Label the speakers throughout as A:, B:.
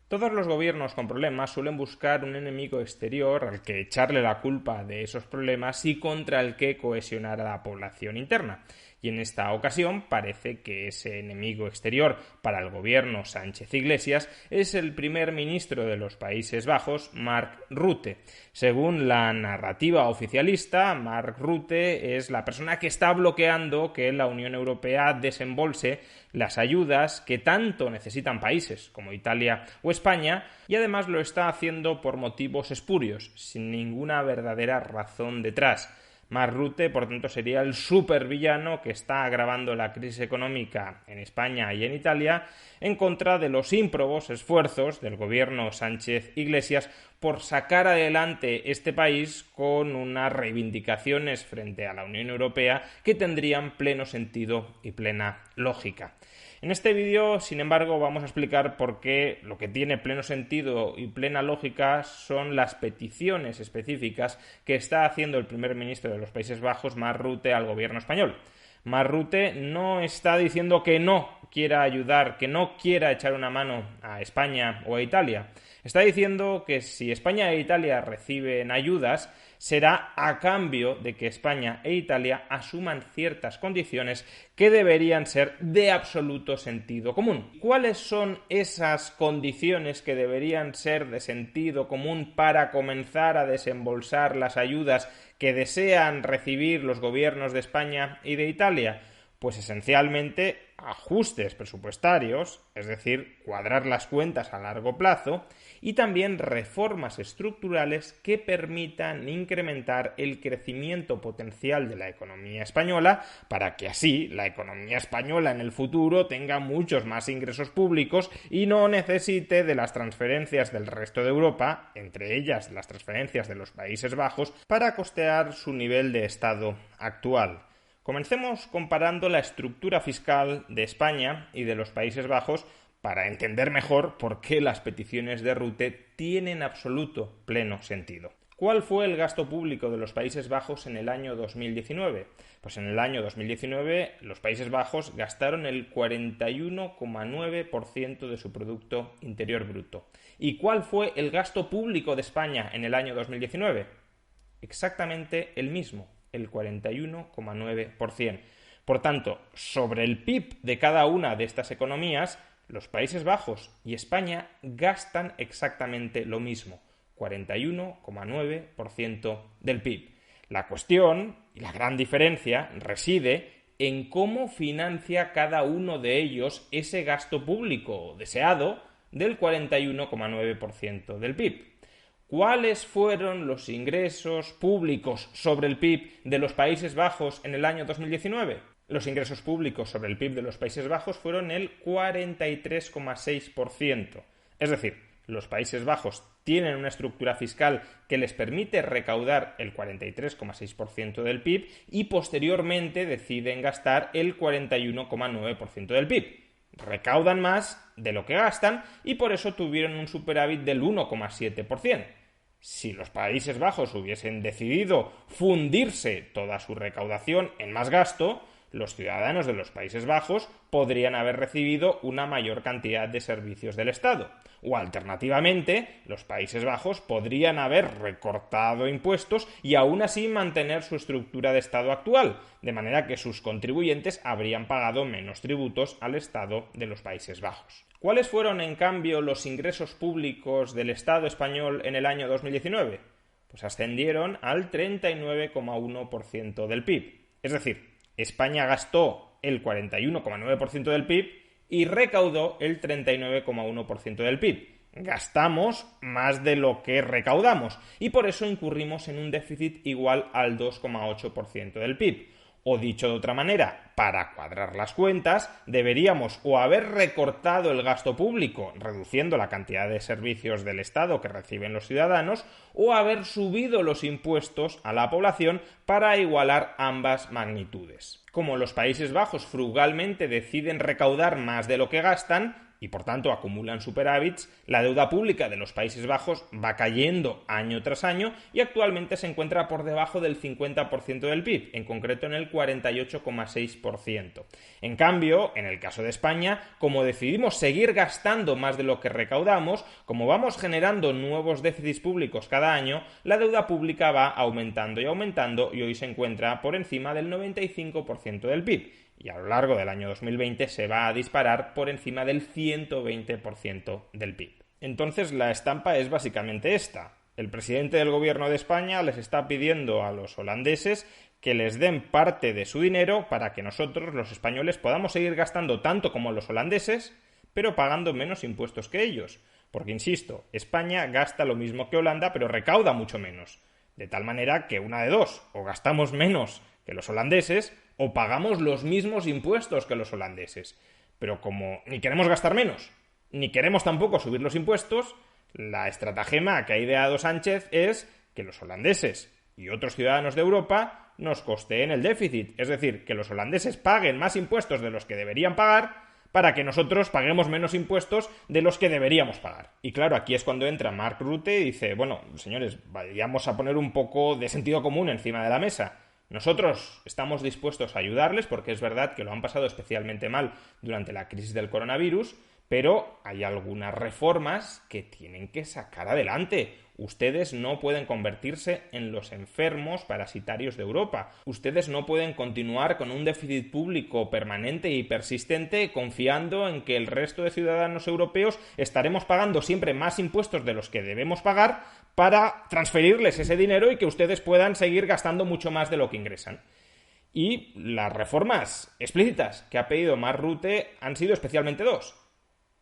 A: Todos los gobiernos con problemas suelen buscar un enemigo exterior al que echarle la culpa de esos problemas y contra el que cohesionar a la población interna. Y en esta ocasión parece que ese enemigo exterior para el gobierno Sánchez-Iglesias es el primer ministro de los Países Bajos, Mark Rutte. Según la narrativa oficialista, Mark Rutte es la persona que está bloqueando que la Unión Europea desembolse las ayudas que tanto necesitan países como Italia o España, y además lo está haciendo por motivos espurios, sin ninguna verdadera razón detrás. Mark Rutte, por tanto, sería el supervillano que está agravando la crisis económica en España y en Italia en contra de los ímprobos esfuerzos del gobierno Sánchez-Iglesias por sacar adelante este país con unas reivindicaciones frente a la Unión Europea que tendrían pleno sentido y plena lógica. En este vídeo, sin embargo, vamos a explicar por qué lo que tiene pleno sentido y plena lógica son las peticiones específicas que está haciendo el primer ministro de los Países Bajos, Mark Rutte, al gobierno español. Mark Rutte no está diciendo que no quiera ayudar, que no quiera echar una mano a España o a Italia. Está diciendo que si España e Italia reciben ayudas, será a cambio de que España e Italia asuman ciertas condiciones que deberían ser de absoluto sentido común. ¿Cuáles son esas condiciones que deberían ser de sentido común para comenzar a desembolsar las ayudas que desean recibir los gobiernos de España y de Italia? Pues esencialmente ajustes presupuestarios, es decir, cuadrar las cuentas a largo plazo, y también reformas estructurales que permitan incrementar el crecimiento potencial de la economía española para que así la economía española en el futuro tenga muchos más ingresos públicos y no necesite de las transferencias del resto de Europa, entre ellas las transferencias de los Países Bajos, para costear su nivel de estado actual. Comencemos comparando la estructura fiscal de España y de los Países Bajos para entender mejor por qué las peticiones de Rutte tienen absoluto pleno sentido. ¿Cuál fue el gasto público de los Países Bajos en el año 2019? Pues en el año 2019 los Países Bajos gastaron el 41,9% de su Producto Interior Bruto. ¿Y cuál fue el gasto público de España en el año 2019? Exactamente el mismo, el 41,9%. Por tanto, sobre el PIB de cada una de estas economías, los Países Bajos y España gastan exactamente lo mismo, 41,9% del PIB. La cuestión y la gran diferencia reside en cómo financia cada uno de ellos ese gasto público deseado del 41,9% del PIB. ¿Cuáles fueron los ingresos públicos sobre el PIB de los Países Bajos en el año 2019? Los ingresos públicos sobre el PIB de los Países Bajos fueron el 43,6%. Es decir, los Países Bajos tienen una estructura fiscal que les permite recaudar el 43,6% del PIB y posteriormente deciden gastar el 41,9% del PIB. Recaudan más de lo que gastan y por eso tuvieron un superávit del 1,7%. Si los Países Bajos hubiesen decidido fundirse toda su recaudación en más gasto, los ciudadanos de los Países Bajos podrían haber recibido una mayor cantidad de servicios del Estado. O alternativamente, los Países Bajos podrían haber recortado impuestos y aún así mantener su estructura de Estado actual, de manera que sus contribuyentes habrían pagado menos tributos al Estado de los Países Bajos. ¿Cuáles fueron, en cambio, los ingresos públicos del Estado español en el año 2019? Pues ascendieron al 39,1% del PIB. Es decir, España gastó el 41,9% del PIB y recaudó el 39,1% del PIB. Gastamos más de lo que recaudamos y por eso incurrimos en un déficit igual al 2,8% del PIB. O dicho de otra manera, para cuadrar las cuentas, deberíamos o haber recortado el gasto público, reduciendo la cantidad de servicios del Estado que reciben los ciudadanos, o haber subido los impuestos a la población para igualar ambas magnitudes. Como los Países Bajos frugalmente deciden recaudar más de lo que gastan, y por tanto acumulan superávits, la deuda pública de los Países Bajos va cayendo año tras año y actualmente se encuentra por debajo del 50% del PIB, en concreto en el 48,6%. En cambio, en el caso de España, como decidimos seguir gastando más de lo que recaudamos, como vamos generando nuevos déficits públicos cada año, la deuda pública va aumentando y aumentando y hoy se encuentra por encima del 95% del PIB. Y a lo largo del año 2020 se va a disparar por encima del 120% del PIB. Entonces la estampa es básicamente esta. El presidente del gobierno de España les está pidiendo a los holandeses que les den parte de su dinero para que nosotros, los españoles, podamos seguir gastando tanto como los holandeses, pero pagando menos impuestos que ellos. Porque, insisto, España gasta lo mismo que Holanda, pero recauda mucho menos. De tal manera que una de dos, o gastamos menos que los holandeses, o pagamos los mismos impuestos que los holandeses. Pero como ni queremos gastar menos, ni queremos tampoco subir los impuestos, la estratagema que ha ideado Sánchez es que los holandeses y otros ciudadanos de Europa nos costeen el déficit. Es decir, que los holandeses paguen más impuestos de los que deberían pagar para que nosotros paguemos menos impuestos de los que deberíamos pagar. Y claro, aquí es cuando entra Mark Rutte y dice, bueno, señores, vayamos a poner un poco de sentido común encima de la mesa. Nosotros estamos dispuestos a ayudarles porque es verdad que lo han pasado especialmente mal durante la crisis del coronavirus, pero hay algunas reformas que tienen que sacar adelante. Ustedes no pueden convertirse en los enfermos parasitarios de Europa. Ustedes no pueden continuar con un déficit público permanente y persistente confiando en que el resto de ciudadanos europeos estaremos pagando siempre más impuestos de los que debemos pagar para transferirles ese dinero y que ustedes puedan seguir gastando mucho más de lo que ingresan. Y las reformas explícitas que ha pedido Mark Rutte han sido especialmente dos.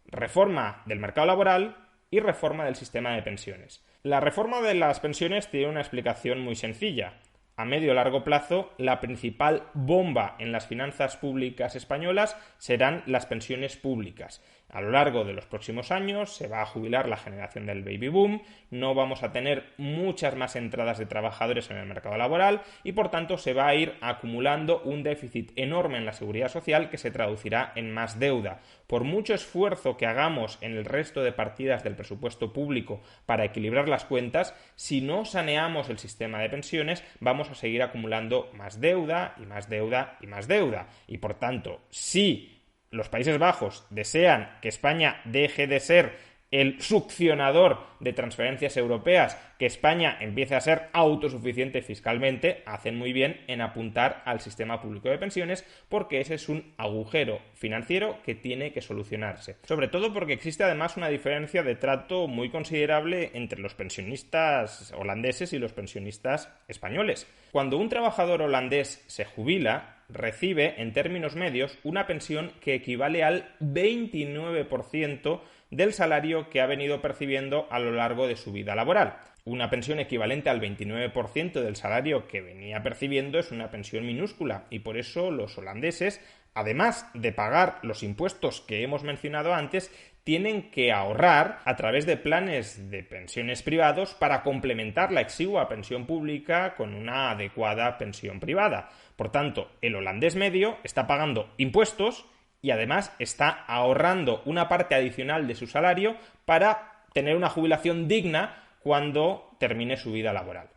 A: Reforma del mercado laboral y reforma del sistema de pensiones. La reforma de las pensiones tiene una explicación muy sencilla. A medio o largo plazo, la principal bomba en las finanzas públicas españolas serán las pensiones públicas. A lo largo de los próximos años se va a jubilar la generación del baby boom, no vamos a tener muchas más entradas de trabajadores en el mercado laboral y por tanto se va a ir acumulando un déficit enorme en la seguridad social que se traducirá en más deuda. Por mucho esfuerzo que hagamos en el resto de partidas del presupuesto público para equilibrar las cuentas, si no saneamos el sistema de pensiones vamos a seguir acumulando más deuda y más deuda y más deuda. Y por tanto, si los Países Bajos desean que España deje de ser el succionador de transferencias europeas, que España empiece a ser autosuficiente fiscalmente, hacen muy bien en apuntar al sistema público de pensiones porque ese es un agujero financiero que tiene que solucionarse. Sobre todo porque existe además una diferencia de trato muy considerable entre los pensionistas holandeses y los pensionistas españoles. Cuando un trabajador holandés se jubila, recibe en términos medios una pensión que equivale al 29% del salario que ha venido percibiendo a lo largo de su vida laboral. Una pensión equivalente al 29% del salario que venía percibiendo es una pensión minúscula y por eso los holandeses, además de pagar los impuestos que hemos mencionado antes, tienen que ahorrar a través de planes de pensiones privados para complementar la exigua pensión pública con una adecuada pensión privada. Por tanto, el holandés medio está pagando impuestos y además está ahorrando una parte adicional de su salario para tener una jubilación digna cuando termine su vida laboral.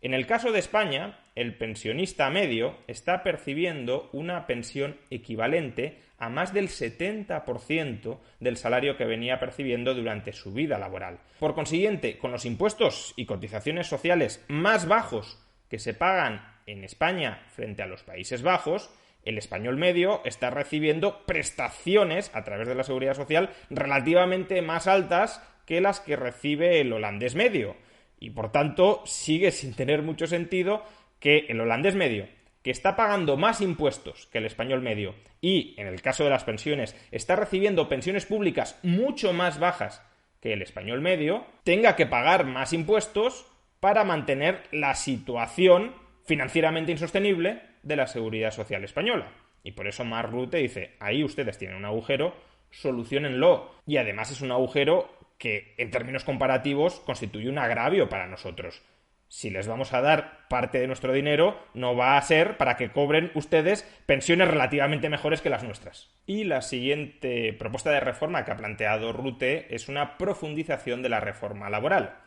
A: En el caso de España, el pensionista medio está percibiendo una pensión equivalente a más del 70% del salario que venía percibiendo durante su vida laboral. Por consiguiente, con los impuestos y cotizaciones sociales más bajos que se pagan en España frente a los Países Bajos, el español medio está recibiendo prestaciones a través de la seguridad social relativamente más altas que las que recibe el holandés medio. Y por tanto, sigue sin tener mucho sentido que el holandés medio, que está pagando más impuestos que el español medio y, en el caso de las pensiones, está recibiendo pensiones públicas mucho más bajas que el español medio, tenga que pagar más impuestos para mantener la situación financieramente insostenible de la seguridad social española. Y por eso Mark Rutte dice, ahí ustedes tienen un agujero, soluciónenlo. Y además es un agujero que, en términos comparativos, constituye un agravio para nosotros. Si les vamos a dar parte de nuestro dinero, no va a ser para que cobren ustedes pensiones relativamente mejores que las nuestras. Y la siguiente propuesta de reforma que ha planteado Rutte es una profundización de la reforma laboral.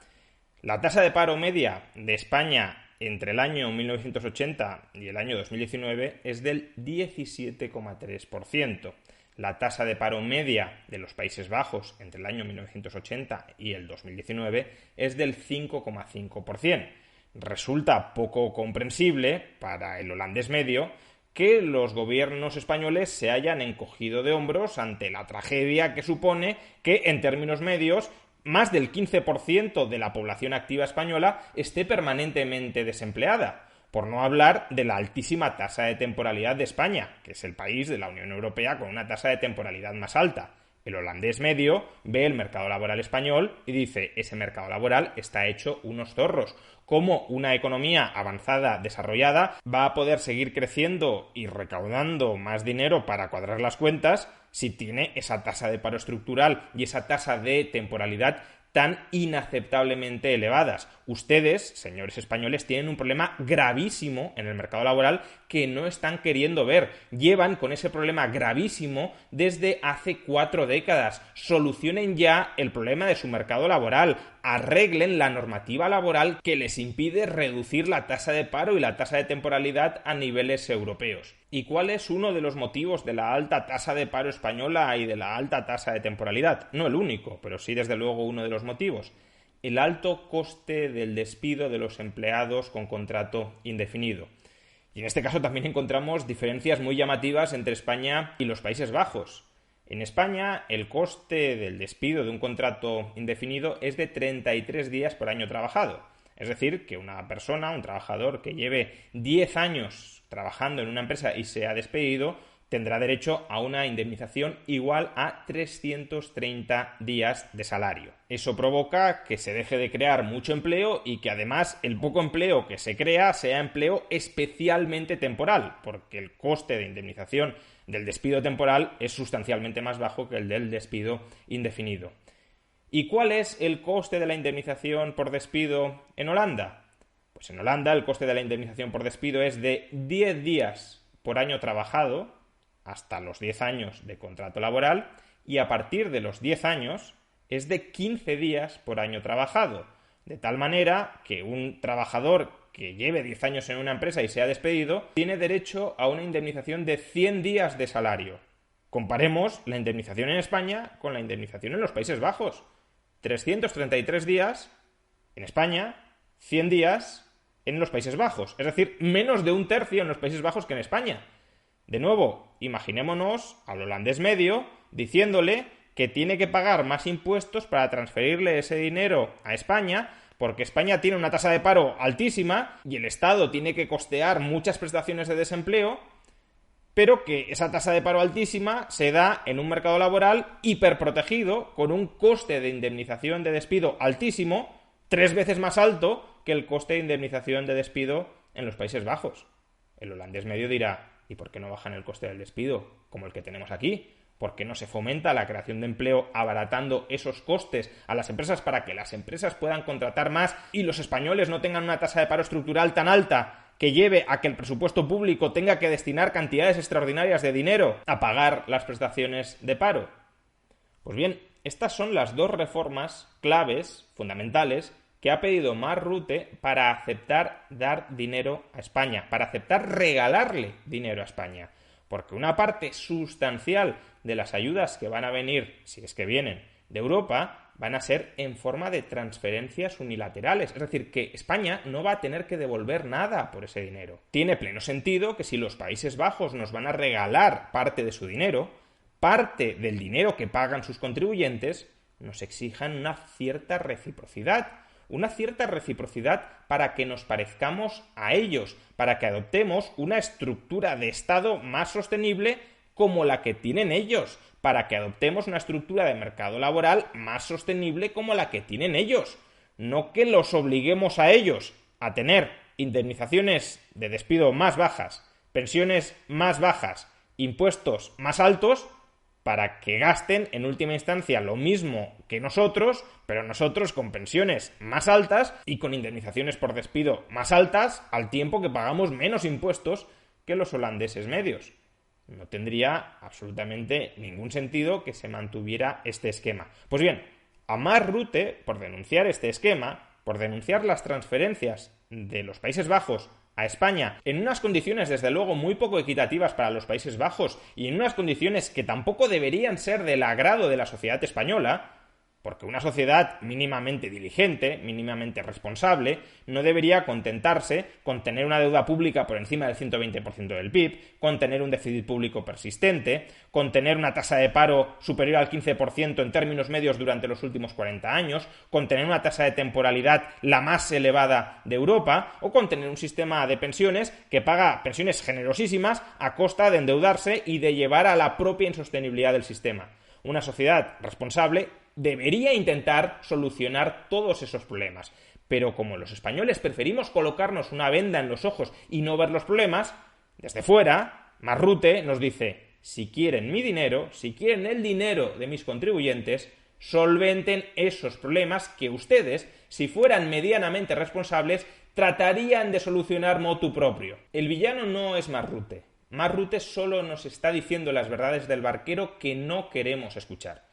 A: La tasa de paro media de España entre el año 1980 y el año 2019 es del 17,3%. La tasa de paro media de los Países Bajos entre el año 1980 y el 2019 es del 5,5%. Resulta poco comprensible para el holandés medio que los gobiernos españoles se hayan encogido de hombros ante la tragedia que supone que, en términos medios, más del 15% de la población activa española esté permanentemente desempleada. Por no hablar de la altísima tasa de temporalidad de España, que es el país de la Unión Europea con una tasa de temporalidad más alta. El holandés medio ve el mercado laboral español y dice: ese mercado laboral está hecho unos zorros. ¿Cómo una economía avanzada, desarrollada, va a poder seguir creciendo y recaudando más dinero para cuadrar las cuentas si tiene esa tasa de paro estructural y esa tasa de temporalidad tan inaceptablemente elevadas? Ustedes, señores españoles, tienen un problema gravísimo en el mercado laboral que no están queriendo ver. Llevan con ese problema gravísimo desde hace 4 décadas. Solucionen ya el problema de su mercado laboral. Arreglen la normativa laboral que les impide reducir la tasa de paro y la tasa de temporalidad a niveles europeos. ¿Y cuál es uno de los motivos de la alta tasa de paro española y de la alta tasa de temporalidad? No el único, pero sí desde luego uno de los motivos. El alto coste del despido de los empleados con contrato indefinido. Y en este caso también encontramos diferencias muy llamativas entre España y los Países Bajos. En España, el coste del despido de un contrato indefinido es de 33 días por año trabajado. Es decir, que una persona, un trabajador que lleve 10 años trabajando en una empresa y sea despedido, tendrá derecho a una indemnización igual a 330 días de salario. Eso provoca que se deje de crear mucho empleo y que además el poco empleo que se crea sea empleo especialmente temporal, porque el coste de indemnización del despido temporal es sustancialmente más bajo que el del despido indefinido. ¿Y cuál es el coste de la indemnización por despido en Holanda? Pues en Holanda el coste de la indemnización por despido es de 10 días por año trabajado hasta los 10 años de contrato laboral, y a partir de los 10 años es de 15 días por año trabajado, de tal manera que un trabajador que lleve 10 años en una empresa y sea despedido tiene derecho a una indemnización de 100 días de salario. Comparemos la indemnización en España con la indemnización en los Países Bajos. 333 días en España, 100 días en los Países Bajos, es decir, menos de un tercio en los Países Bajos que en España. De nuevo, imaginémonos al holandés medio diciéndole que tiene que pagar más impuestos para transferirle ese dinero a España, porque España tiene una tasa de paro altísima y el Estado tiene que costear muchas prestaciones de desempleo, pero que esa tasa de paro altísima se da en un mercado laboral hiperprotegido, con un coste de indemnización de despido altísimo, 3 veces más alto que el coste de indemnización de despido en los Países Bajos. El holandés medio dirá: ¿y por qué no bajan el coste del despido como el que tenemos aquí? ¿Por qué no se fomenta la creación de empleo abaratando esos costes a las empresas para que las empresas puedan contratar más y los españoles no tengan una tasa de paro estructural tan alta que lleve a que el presupuesto público tenga que destinar cantidades extraordinarias de dinero a pagar las prestaciones de paro? Pues bien, estas son las 2 reformas claves, fundamentales, que ha pedido Mark Rutte para aceptar dar dinero a España, para aceptar regalarle dinero a España. Porque una parte sustancial de las ayudas que van a venir, si es que vienen, de Europa, van a ser en forma de transferencias unilaterales. Es decir, que España no va a tener que devolver nada por ese dinero. Tiene pleno sentido que si los Países Bajos nos van a regalar parte de su dinero, parte del dinero que pagan sus contribuyentes, nos exijan una cierta reciprocidad. Una cierta reciprocidad para que nos parezcamos a ellos, para que adoptemos una estructura de Estado más sostenible como la que tienen ellos, para que adoptemos una estructura de mercado laboral más sostenible como la que tienen ellos. No que los obliguemos a ellos a tener indemnizaciones de despido más bajas, pensiones más bajas, impuestos más altos, para que gasten en última instancia lo mismo que nosotros, pero nosotros con pensiones más altas y con indemnizaciones por despido más altas, al tiempo que pagamos menos impuestos que los holandeses medios. No tendría absolutamente ningún sentido que se mantuviera este esquema. Pues bien, a Mark Rutte, por denunciar este esquema, por denunciar las transferencias de los Países Bajos a España en unas condiciones desde luego muy poco equitativas para los Países Bajos y en unas condiciones que tampoco deberían ser del agrado de la sociedad española, porque una sociedad mínimamente diligente, mínimamente responsable, no debería contentarse con tener una deuda pública por encima del 120% del PIB, con tener un déficit público persistente, con tener una tasa de paro superior al 15% en términos medios durante los últimos 40 años, con tener una tasa de temporalidad la más elevada de Europa, o con tener un sistema de pensiones que paga pensiones generosísimas a costa de endeudarse y de llevar a la propia insostenibilidad del sistema. Una sociedad responsable debería intentar solucionar todos esos problemas. Pero como los españoles preferimos colocarnos una venda en los ojos y no ver los problemas, desde fuera, Mark Rutte nos dice: si quieren mi dinero, si quieren el dinero de mis contribuyentes, solventen esos problemas que ustedes, si fueran medianamente responsables, tratarían de solucionar motu propio. El villano no es Mark Rutte. Mark Rutte solo nos está diciendo las verdades del barquero que no queremos escuchar.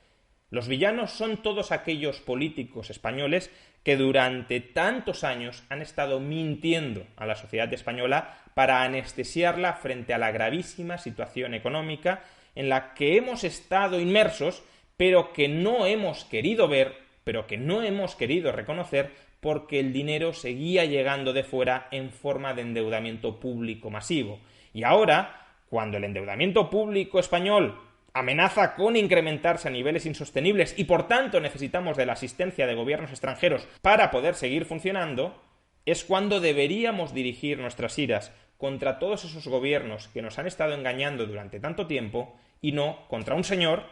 A: Los villanos son todos aquellos políticos españoles que durante tantos años han estado mintiendo a la sociedad española para anestesiarla frente a la gravísima situación económica en la que hemos estado inmersos, pero que no hemos querido ver, pero que no hemos querido reconocer, porque el dinero seguía llegando de fuera en forma de endeudamiento público masivo. Y ahora, cuando el endeudamiento público español amenaza con incrementarse a niveles insostenibles y por tanto necesitamos de la asistencia de gobiernos extranjeros para poder seguir funcionando, es cuando deberíamos dirigir nuestras iras contra todos esos gobiernos que nos han estado engañando durante tanto tiempo y no contra un señor,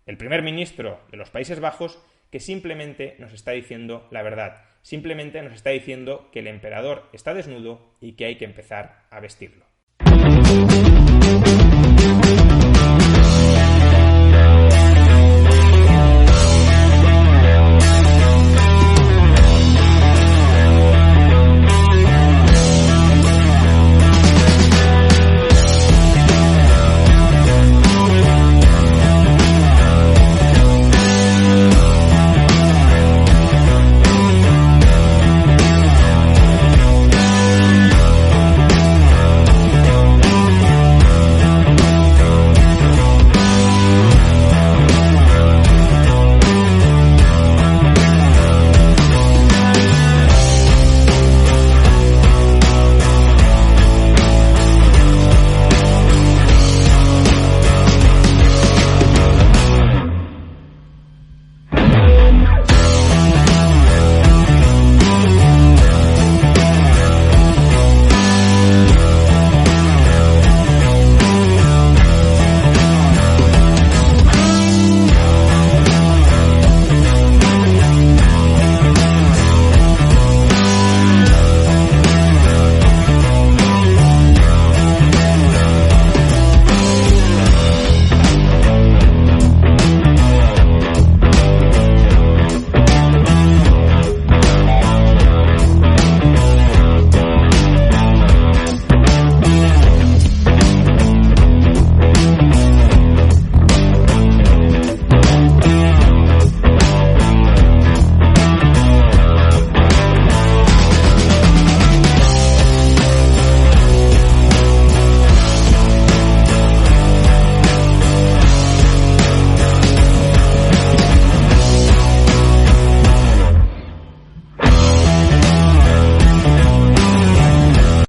A: el primer ministro de los Países Bajos, que simplemente nos está diciendo la verdad, simplemente nos está diciendo que el emperador está desnudo y que hay que empezar a vestirlo.